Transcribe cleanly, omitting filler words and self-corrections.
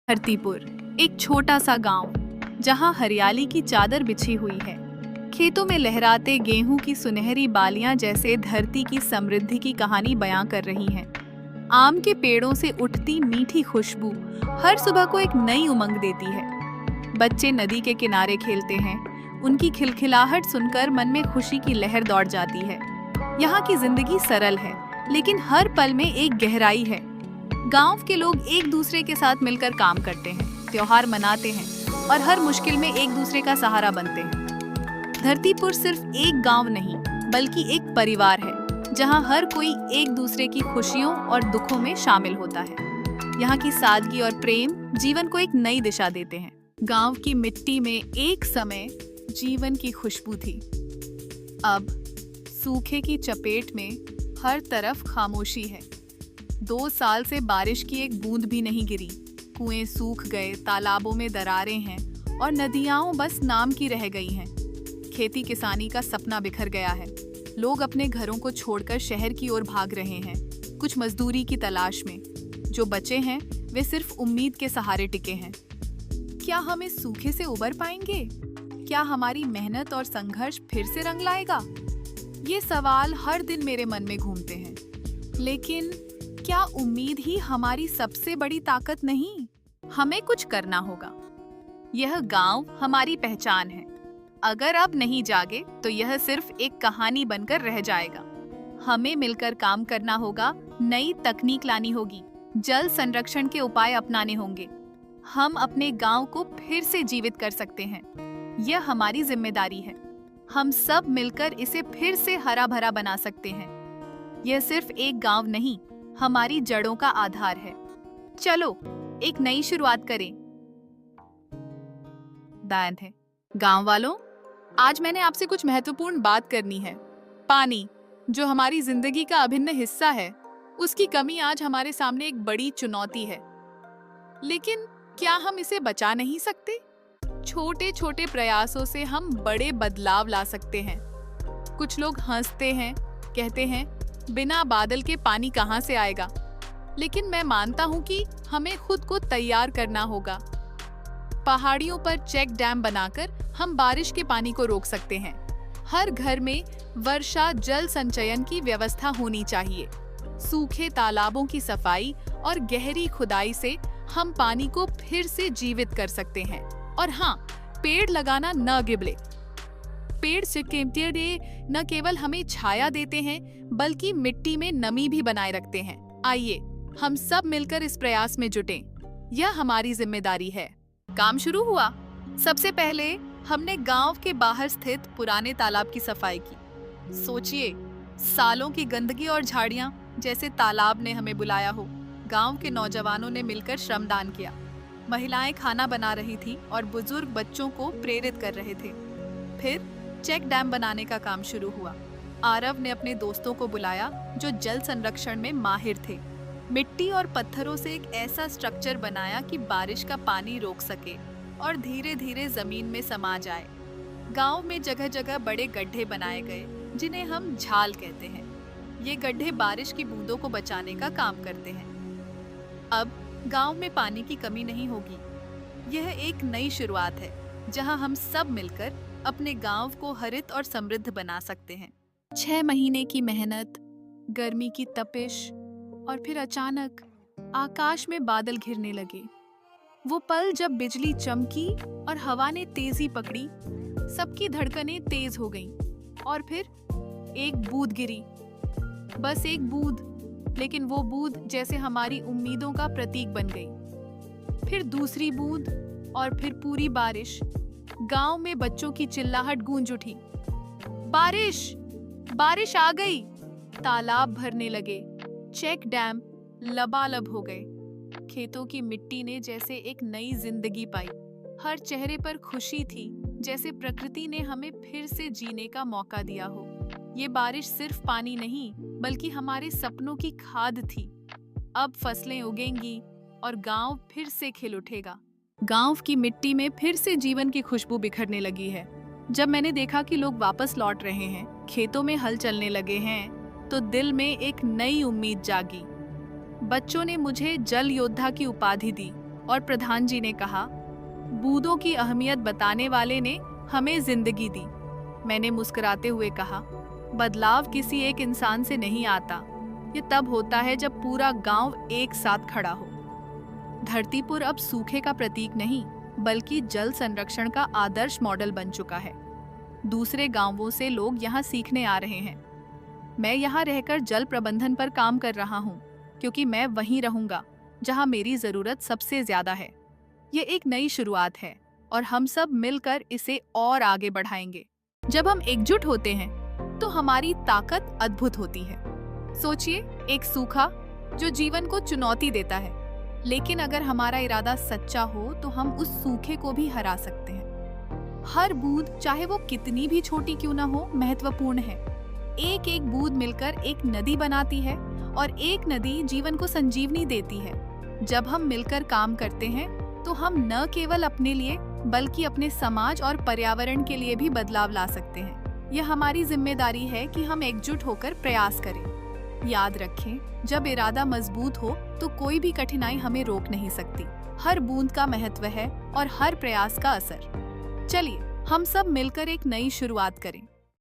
धरतीपुर एक छोटा सा गांव जहां हरियाली की चादर बिछी हुई है। खेतों में लहराते गेहूं की सुनहरी बालियां जैसे धरती की समृद्धि की कहानी बयां कर रही हैं। आम के पेड़ों से उठती मीठी खुशबू हर सुबह को एक नई उमंग देती है। बच्चे नदी के किनारे खेलते हैं, उनकी खिलखिलाहट सुनकर मन में खुशी की लहर दौड़ जाती है। यहाँ की जिंदगी सरल है, लेकिन हर पल में एक गहराई है। गांव के लोग एक दूसरे के साथ मिलकर काम करते हैं, त्योहार मनाते हैं और हर मुश्किल में एक दूसरे का सहारा बनते हैं। धरतीपुर सिर्फ एक गांव नहीं, बल्कि एक परिवार है, जहां हर कोई एक दूसरे की खुशियों और दुखों में शामिल होता है। यहाँ की सादगी और प्रेम जीवन को एक नई दिशा देते हैं। गांव की मिट्टी में एक समय जीवन की खुशबू थी। अब सूखे की चपेट में हर तरफ खामोशी है। 2 साल से बारिश की एक बूंद भी नहीं गिरी। कुएं सूख गए, तालाबों में दरारें हैं और नदियां बस नाम की रह गई हैं। खेती किसानी का सपना बिखर गया है। लोग अपने घरों को छोड़कर शहर की ओर भाग रहे हैं, कुछ मजदूरी की तलाश में। जो बचे हैं वे सिर्फ उम्मीद के सहारे टिके हैं। क्या हम इस सूखे से उबर पाएंगे? क्या हमारी मेहनत और संघर्ष फिर से रंग लाएगा? ये सवाल हर दिन मेरे मन में घूमते हैं। लेकिन क्या उम्मीद ही हमारी सबसे बड़ी ताकत नहीं? हमें कुछ करना होगा। यह गांव हमारी पहचान है। अगर अब नहीं जागे तो यह सिर्फ एक कहानी बनकर रह जाएगा। हमें मिलकर काम करना होगा, नई तकनीक लानी होगी, जल संरक्षण के उपाय अपनाने होंगे। हम अपने गांव को फिर से जीवित कर सकते हैं। यह हमारी जिम्मेदारी है। हम सब मिलकर इसे फिर से हरा भरा बना सकते हैं। यह सिर्फ एक गांव नहीं, हमारी जड़ों का आधार है। चलो एक नई शुरुआत करें। दायन है। गांव वालों, आज मैंने आपसे कुछ महत्वपूर्ण बात करनी है। पानी, जो हमारी जिंदगी का अभिन्न हिस्सा है, उसकी कमी आज हमारे सामने एक बड़ी चुनौती है। लेकिन क्या हम इसे बचा नहीं सकते? छोटे छोटे प्रयासों से हम बड़े बदलाव ला सकते हैं। कुछ लोग हंसते हैं, कहते हैं बिना बादल के पानी कहां से आएगा। लेकिन मैं मानता हूं कि हमें खुद को तैयार करना होगा। पहाड़ियों पर चेक डैम बनाकर हम बारिश के पानी को रोक सकते हैं। हर घर में वर्षा जल संचयन की व्यवस्था होनी चाहिए। सूखे तालाबों की सफाई और गहरी खुदाई से हम पानी को फिर से जीवित कर सकते हैं। और हाँ, पेड़ लगाना न गिबले। पेड़ न केवल हमें छाया देते हैं, बल्कि मिट्टी में नमी भी बनाए रखते हैं। आइए हम सब मिलकर इस प्रयास में जुटें। यह हमारी जिम्मेदारी है। काम शुरू हुआ। सबसे पहले हमने गांव के बाहर स्थित पुराने तालाब की सफाई की। सोचिए, सालों की गंदगी और झाड़ियां, जैसे तालाब ने हमें बुलाया हो। गांव के नौजवानों ने मिलकर श्रमदान किया। महिलाएं खाना बना रही थी और बुजुर्ग बच्चों को प्रेरित कर रहे थे। फिर चेक डैम बनाने का काम शुरू हुआ। आरव ने अपने दोस्तों को बुलाया जो जल संरक्षण में माहिर थे। मिट्टी और पत्थरों से एक ऐसा स्ट्रक्चर बनाया कि बारिश का पानी रोक सके और धीरे धीरे जमीन में समा जाए। गांव में जगह जगह बड़े गड्ढे बनाए गए, जिन्हें हम झाल कहते हैं। ये गड्ढे बारिश की बूंदों को बचाने का काम करते हैं। अब गांव में पानी की कमी नहीं होगी। यह एक नई शुरुआत है, जहां हम सब मिलकर अपने गांव को हरित और समृद्ध बना सकते हैं। 6 महीने की मेहनत, गर्मी की तपिश और फिर अचानक आकाश में बादल घिरने लगे। वो पल जब बिजली चमकी और हवा ने तेजी पकड़ी, सबकी धड़कनें तेज हो गईं। और फिर एक बूंद गिरी, बस एक बूंद, लेकिन वो बूंद जैसे हमारी उम्मीदों का प्रतीक बन गई। फिर दूसरी बूंद और फिर पूरी बारिश। गांव में बच्चों की चिल्लाहट गूंज उठी। बारिश, बारिश आ गई। तालाब भरने लगे, चेक डैम लबालब हो गए। खेतों की मिट्टी ने जैसे एक नई जिंदगी पाई। हर चेहरे पर खुशी थी, जैसे प्रकृति ने हमें फिर से जीने का मौका दिया हो। ये बारिश सिर्फ पानी नहीं, बल्कि हमारे सपनों की खाद थी। अब फसलें उगेंगी और गांव फिर से खिल उठेगा। गांव की मिट्टी में फिर से जीवन की खुशबू बिखरने लगी है। जब मैंने देखा कि लोग वापस लौट रहे हैं, खेतों में हल चलने लगे हैं, तो दिल में एक नई उम्मीद जागी। बच्चों ने मुझे जल योद्धा की उपाधि दी और प्रधान जी ने कहा, बूंदों की अहमियत बताने वाले ने हमें जिंदगी दी। मैंने मुस्कुराते हुए कहा, बदलाव किसी एक इंसान से नहीं आता, ये तब होता है जब पूरा गांव एक साथ खड़ा हो। धरतीपुर अब सूखे का प्रतीक नहीं, बल्कि जल संरक्षण का आदर्श मॉडल बन चुका है। दूसरे गांवों से लोग यहाँ सीखने आ रहे हैं। मैं यहाँ रहकर जल प्रबंधन पर काम कर रहा हूँ, क्योंकि मैं वहीं रहूंगा जहाँ मेरी जरूरत सबसे ज्यादा है। ये एक नई शुरुआत है और हम सब मिलकर इसे और आगे बढ़ाएंगे। जब हम एकजुट होते हैं तो हमारी ताकत अद्भुत होती है। सोचिए, एक सूखा जो जीवन को चुनौती देता है, लेकिन अगर हमारा इरादा सच्चा हो तो हम उस सूखे को भी हरा सकते हैं। हर बूंद, चाहे वो कितनी भी छोटी क्यों ना हो, महत्वपूर्ण है। एक एक बूंद मिलकर एक नदी बनाती है और एक नदी जीवन को संजीवनी देती है। जब हम मिलकर काम करते हैं तो हम न केवल अपने लिए बल्कि अपने समाज और पर्यावरण के लिए भी बदलाव ला सकते हैं। यह हमारी जिम्मेदारी है कि हम एकजुट होकर प्रयास करें। याद रखें, जब इरादा मजबूत हो तो कोई भी कठिनाई हमें रोक नहीं सकती। हर बूंद का महत्व है और हर प्रयास का असर। चलिए हम सब मिलकर एक नई शुरुआत करें।